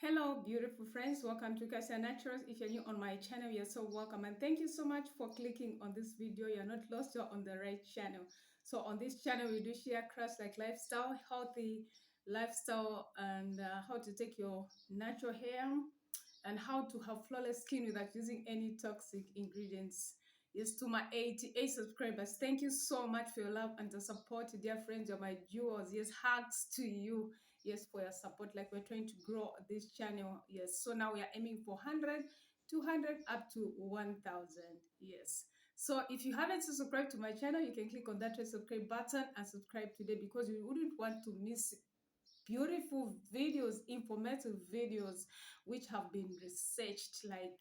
Hello, beautiful friends. Welcome to Cassia Naturals. If you're new on my channel, you're so welcome. And thank you so much for clicking on this video. You're not lost, you're on the right channel. So on this channel, we do share crafts like lifestyle, healthy lifestyle, and how to take your natural hair and how to have flawless skin without using any toxic ingredients. Yes, to my 88 subscribers, thank you so much for your love and the support, dear friends. You're my jewels. Yes, hugs to you. Yes, for your support. Like we're trying to grow this channel. Yes, so now we are aiming for 100, 200, up to 1,000. Yes. So if you haven't subscribed to my channel, you can click on that red subscribe button and subscribe today because you wouldn't want to miss beautiful videos, informative videos which have been researched. Like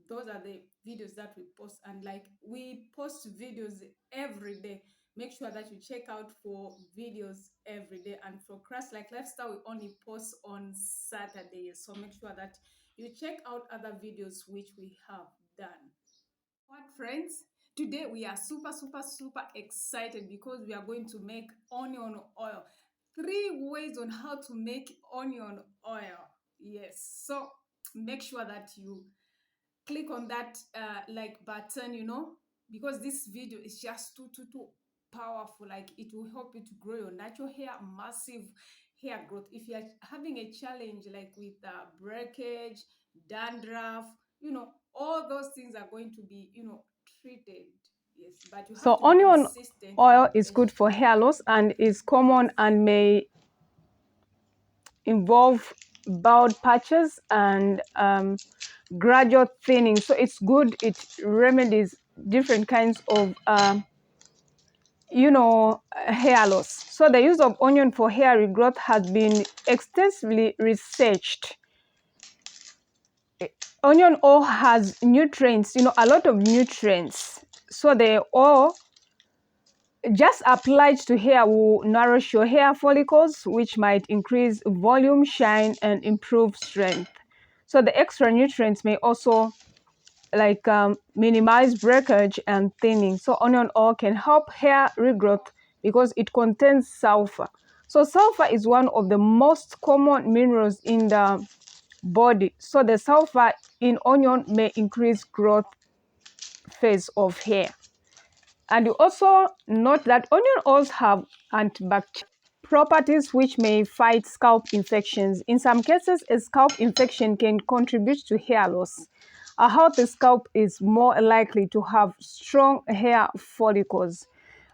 those are the videos that we post, and like we post videos every day. Make sure that you check out for videos every day. And for crafts like lifestyle, we only post on Saturdays, so make sure that you check out other videos which we have done. What, friends, today we are super excited because we are going to make onion oil. 3 ways on how to make onion oil. Yes, so make sure that you click on that like button, because this video is just too powerful. Like it will help you to grow your natural hair, massive hair growth. If you're having a challenge like with breakage, dandruff, all those things are going to be treated. Yes, but you have So to be onion consistent oil and is good patient. for hair loss and is common and may involve bald patches and gradual thinning. So it's good. It remedies different kinds of hair loss. So the use of onion for hair regrowth has been extensively researched. Onion oil has nutrients, a lot of nutrients. So the oil just applied to hair will nourish your hair follicles, which might increase volume, shine, and improve strength. So the extra nutrients may also minimize breakage and thinning. So onion oil can help hair regrowth because it contains sulfur. So sulfur is one of the most common minerals in the body. So the sulfur in onion may increase growth phase of hair. And you also note that onion oils have antibacterial properties which may fight scalp infections. In some cases, a scalp infection can contribute to hair loss. A healthy scalp is more likely to have strong hair follicles.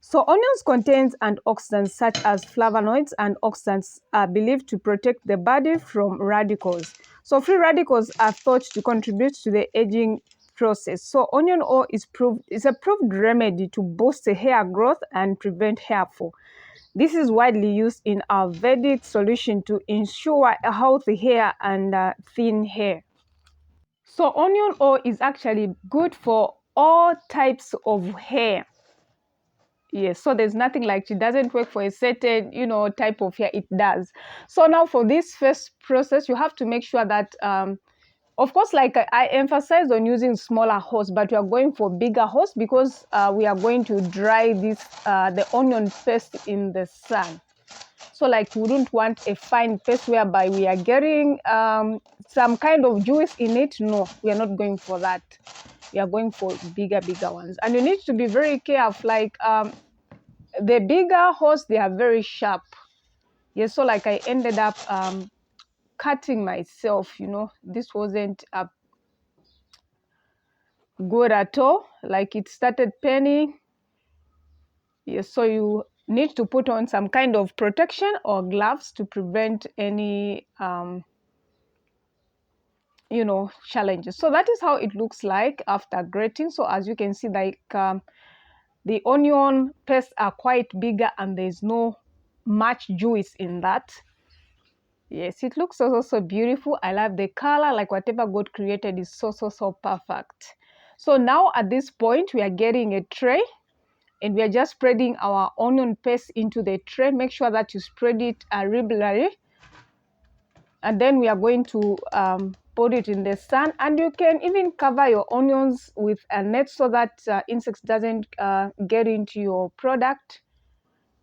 So onions contains antioxidants such as flavonoids, and oxidants are believed to protect the body from radicals. So free radicals are thought to contribute to the aging process. So onion oil is a proved remedy to boost the hair growth and prevent hair fall. This is widely used in Ayurvedic solution to ensure a healthy hair and thin hair. So onion oil is actually good for all types of hair. Yes, so there's nothing like it doesn't work for a certain, type of hair. It does. So now for this first process, you have to make sure that, of course, like I emphasize on using smaller hose, but we are going for bigger hose because we are going to dry the onion paste in the sun. So like we wouldn't want a fine paste whereby we are getting some kind of juice in it. No, we are not going for that. We are going for bigger ones. And you need to be very careful. Like the bigger hose, they are very sharp. Yes, so like I ended up cutting myself. This wasn't good at all. Like it started paining. Yes, so you need to put on some kind of protection or gloves to prevent any challenges. So that is how it looks like after grating. So as you can see, like the onion paste are quite bigger and there's no much juice in that. Yes, it looks also so beautiful. I love the color. Like whatever God created is so perfect. So now at this point we are getting a tray and we are just spreading our onion paste into the tray. Make sure that you spread it regularly, and then we are going to put it in the sun. And you can even cover your onions with a net so that insects doesn't get into your product.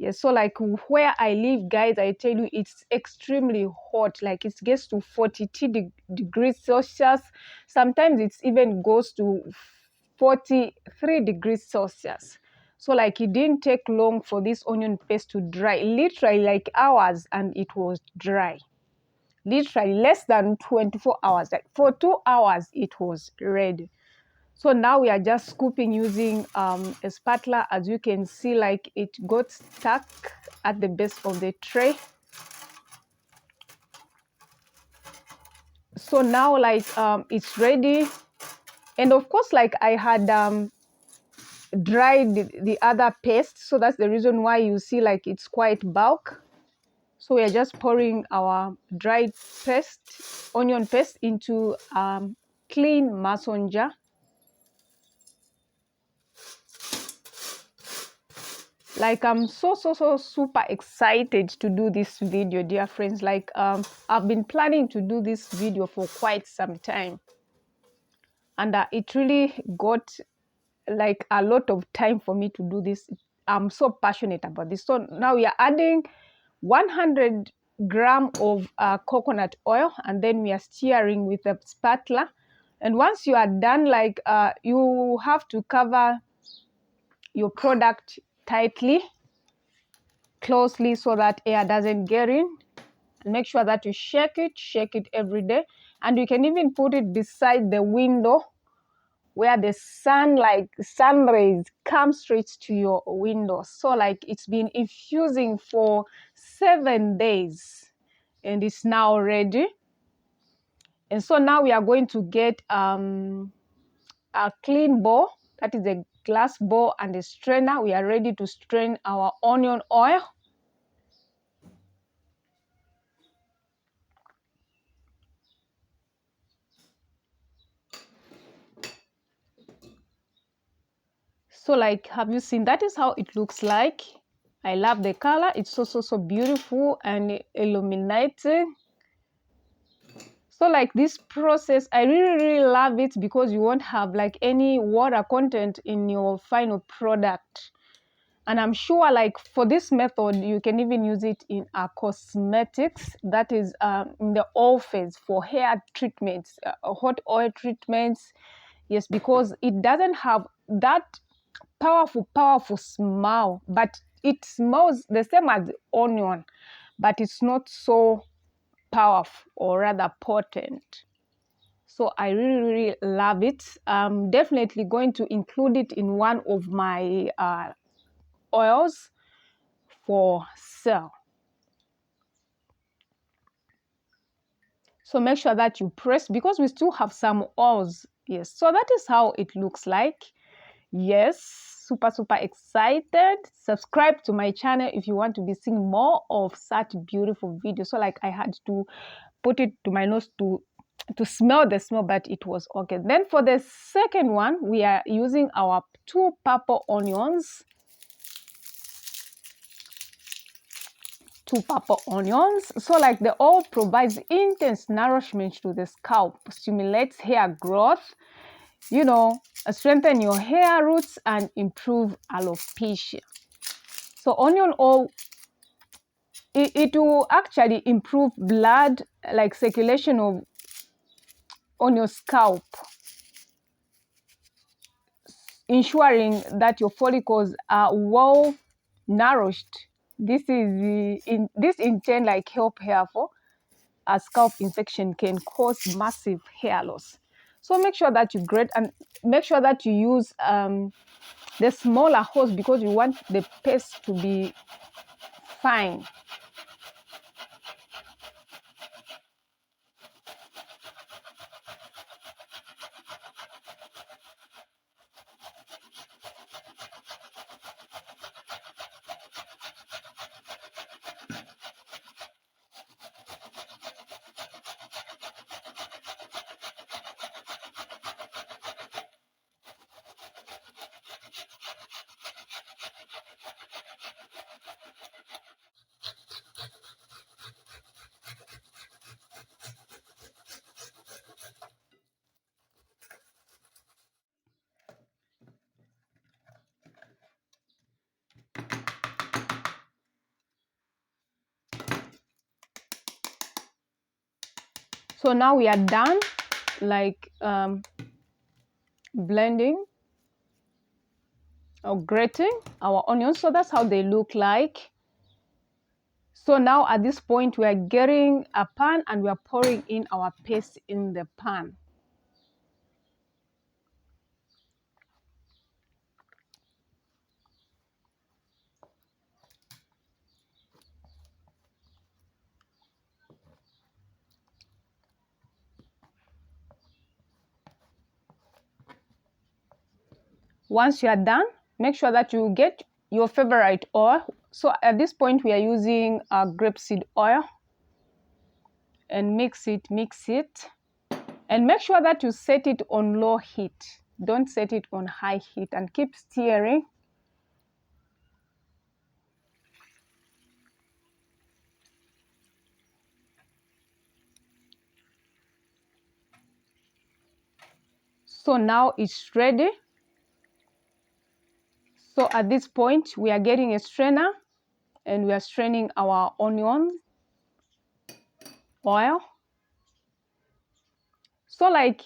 Yes, so like where I live, guys, I tell you, it's extremely hot. Like it gets to 42 degrees Celsius. Sometimes it even goes to 43 degrees Celsius. So like it didn't take long for this onion paste to dry, literally like hours, and it was dry. Literally less than 24 hours. Like for 2 hours, it was ready. So now we are just scooping using a spatula. As you can see, like it got stuck at the base of the tray. So now like it's ready. And of course, like I had dried the other paste. So that's the reason why you see like it's quite bulk. So we are just pouring our dried paste, onion paste, into clean mason jar. Like I'm so super excited to do this video, dear friends. Like I've been planning to do this video for quite some time, and it really got like a lot of time for me to do this. I'm so passionate about this. So now we are adding 100 gram of coconut oil, and then we are stirring with a spatula. And once you are done, like you have to cover your product tightly, closely, so that air doesn't get in. And make sure that you shake it every day. And you can even put it beside the window where the sun rays come straight to your window. So like it's been infusing for 7 days and it's now ready. And so now we are going to get a clean bowl, that is a glass bowl, and a strainer. We are ready to strain our onion oil. So like, have you seen? That is how it looks like. I love the color. It's so beautiful and illuminating. So like this process, I really love it because you won't have like any water content in your final product. And I'm sure like for this method, you can even use it in cosmetics, that is in the oil phase, for hair treatments, hot oil treatments. Yes, because it doesn't have that powerful smell, but it smells the same as onion, but it's not so powerful, or rather potent. So I really love it. I'm definitely going to include it in one of my oils for sale. So make sure that you press, because we still have some oils. Yes, so that is how it looks like. Yes, super excited. Subscribe to my channel if you want to be seeing more of such beautiful videos. So like I had to put it to my nose to smell the smell, but it was okay. Then for the second one, we are using our 2 purple onions. 2 purple onions. So like the oil provides intense nourishment to the scalp, stimulates hair growth, you know, strengthen your hair roots and improve alopecia. So onion oil, it will actually improve blood, like circulation on your scalp, ensuring that your follicles are well nourished. This in turn like help hair fall, as scalp infection can cause massive hair loss. So make sure that you grate, and make sure that you use the smaller hose, because you want the paste to be fine. So now we are done like blending or grating our onions. So that's how they look like. So now at this point we are getting a pan and we are pouring in our paste in the pan. Once you are done, make sure that you get your favorite oil. So at this point we are using grapeseed oil, and mix it, and make sure that you set it on low heat. Don't set it on high heat, and keep stirring. So now it's ready. So at this point we are getting a strainer and we are straining our onion oil. So like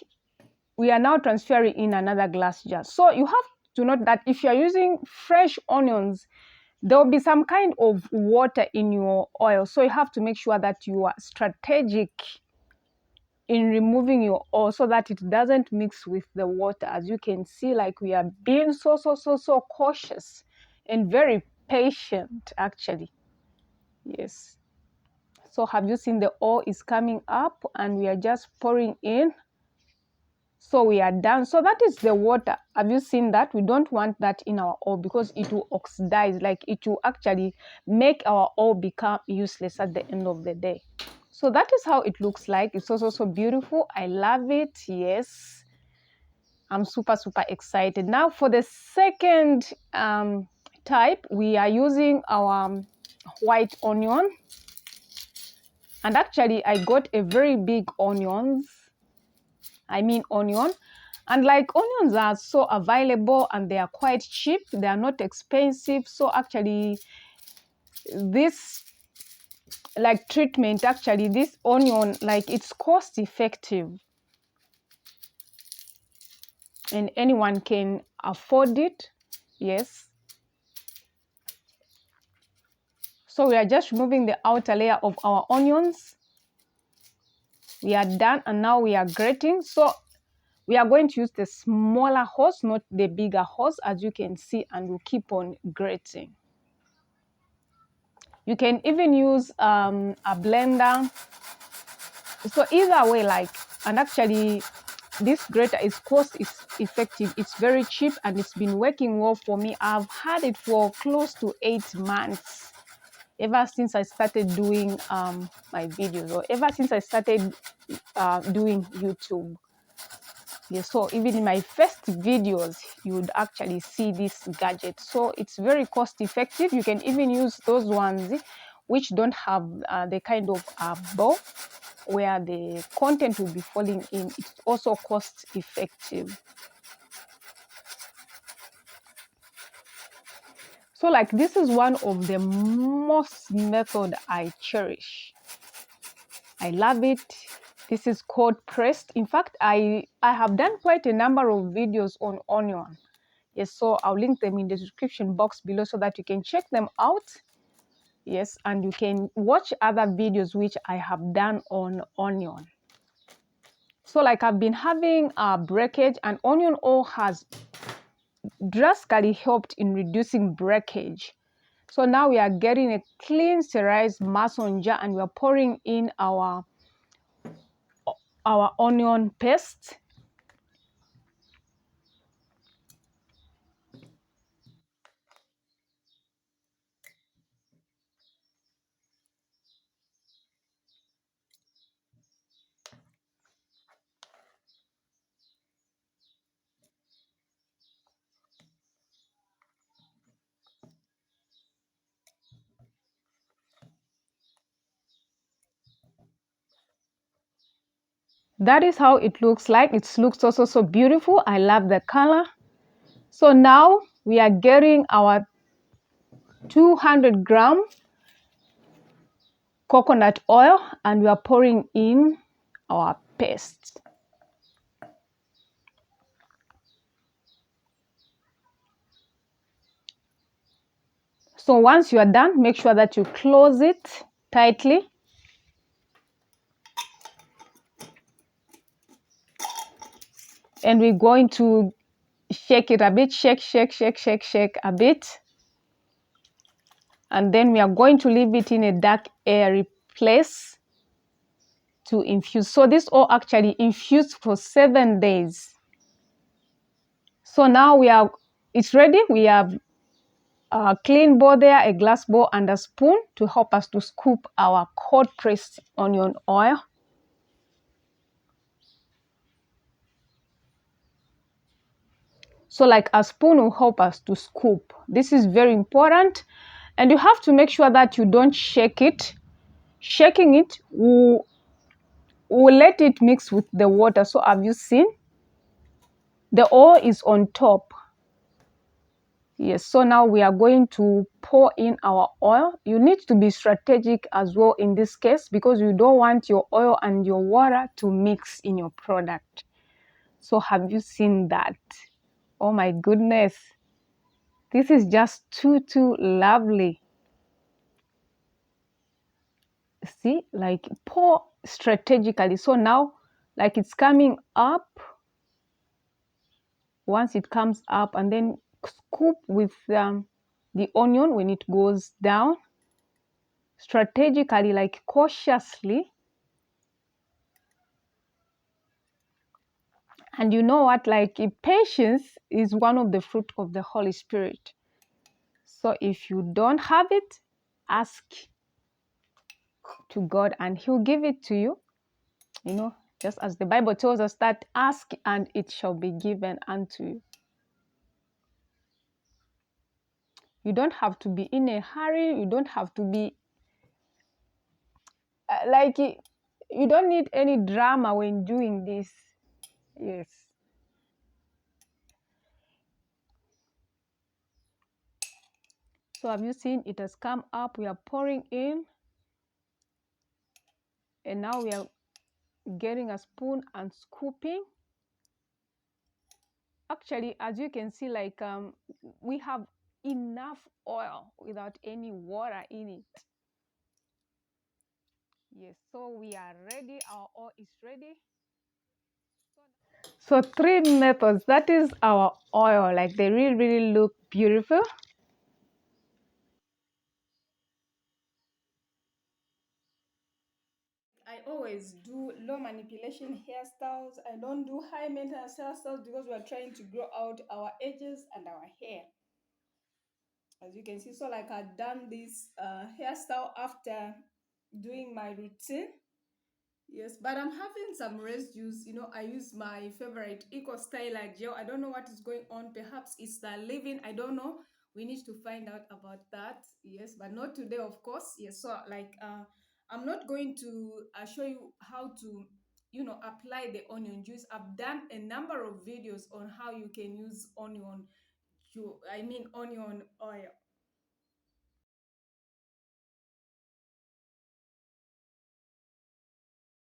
we are now transferring in another glass jar. So you have to note that if you are using fresh onions, there will be some kind of water in your oil. So you have to make sure that you are strategic in removing your oil so that it doesn't mix with the water. As you can see, like we are being so cautious and very patient actually. Yes. So have you seen the oil is coming up and we are just pouring in? So we are done. So that is the water. Have you seen that? We don't want that in our oil because it will oxidize, like it will actually make our oil become useless at the end of the day. So that is how it looks like. It's also so beautiful. I love it. Yes. I'm super excited. Now for the second type, we are using our white onion. And actually, I got a very big onion. And like onions are so available and they are quite cheap. They are not expensive. So actually, this like treatment, actually, this onion, like it's cost effective. And anyone can afford it. Yes. So we are just removing the outer layer of our onions. We are done and now we are grating. So we are going to use the smaller hose, not the bigger hose, as you can see, and we'll keep on grating. You can even use a blender. So either way, like, and actually this grater is cost effective. It's very cheap and it's been working well for me. I've had it for close to 8 months. Ever since I started doing my videos, or ever since I started doing YouTube. Yeah, so even in my first videos, you would actually see this gadget. So it's very cost effective. You can even use those ones which don't have the kind of bowl where the content will be falling in. It's also cost effective. So like this is one of the most method I cherish. I love it. This is called pressed. In fact, I have done quite a number of videos on onion. Yes, so I'll link them in the description box below so that you can check them out. Yes, and you can watch other videos which I have done on onion. So like I've been having a breakage, and onion oil has drastically helped in reducing breakage. So now we are getting a clean sterilized mason jar and we are pouring in our onion paste. That is how it looks like. It looks also so beautiful. I love the color. So now we are getting our 200-gram coconut oil and we are pouring in our paste. So once you are done, make sure that you close it tightly. And we're going to shake it a bit, shake a bit. And then we are going to leave it in a dark, airy place to infuse. So this all actually infused for 7 days. So now it's ready. We have a clean bowl there, a glass bowl, and a spoon to help us to scoop our cold pressed onion oil. So like a spoon will help us to scoop. This is very important. And you have to make sure that you don't shake it. Shaking it will let it mix with the water. So have you seen? The oil is on top. Yes, so now we are going to pour in our oil. You need to be strategic as well in this case because you don't want your oil and your water to mix in your product. So have you seen that? Oh my goodness. This is just too lovely. See, like pour strategically. So now, like it's coming up. Once it comes up, and then scoop with the onion when it goes down. Strategically, like cautiously. And you know what? Like patience is one of the fruit of the Holy Spirit. So if you don't have it, ask to God and He'll give it to you. You know, just as the Bible tells us that ask and it shall be given unto you. You don't have to be in a hurry. You don't have to be like, you don't need any drama when doing this. Yes. So have you seen it has come up? We are pouring in. And now we are getting a spoon and scooping. Actually, as you can see, like we have enough oil without any water in it. Yes, so we are ready. Our oil is ready. So 3 methods. That is our oil. Like they really look beautiful. I always do low manipulation hairstyles. I don't do high maintenance hairstyles because we are trying to grow out our edges and our hair. As you can see, so like I've done this hairstyle after doing my routine. Yes, but I'm having some residues. You know, I use my favorite Eco Styler gel. I don't know what is going on. Perhaps it's the leave-in. I don't know. We need to find out about that. Yes, but not today, of course. Yes, so like I'm not going to show you how to, you know, apply the onion juice. I've done a number of videos on how you can use onion onion oil.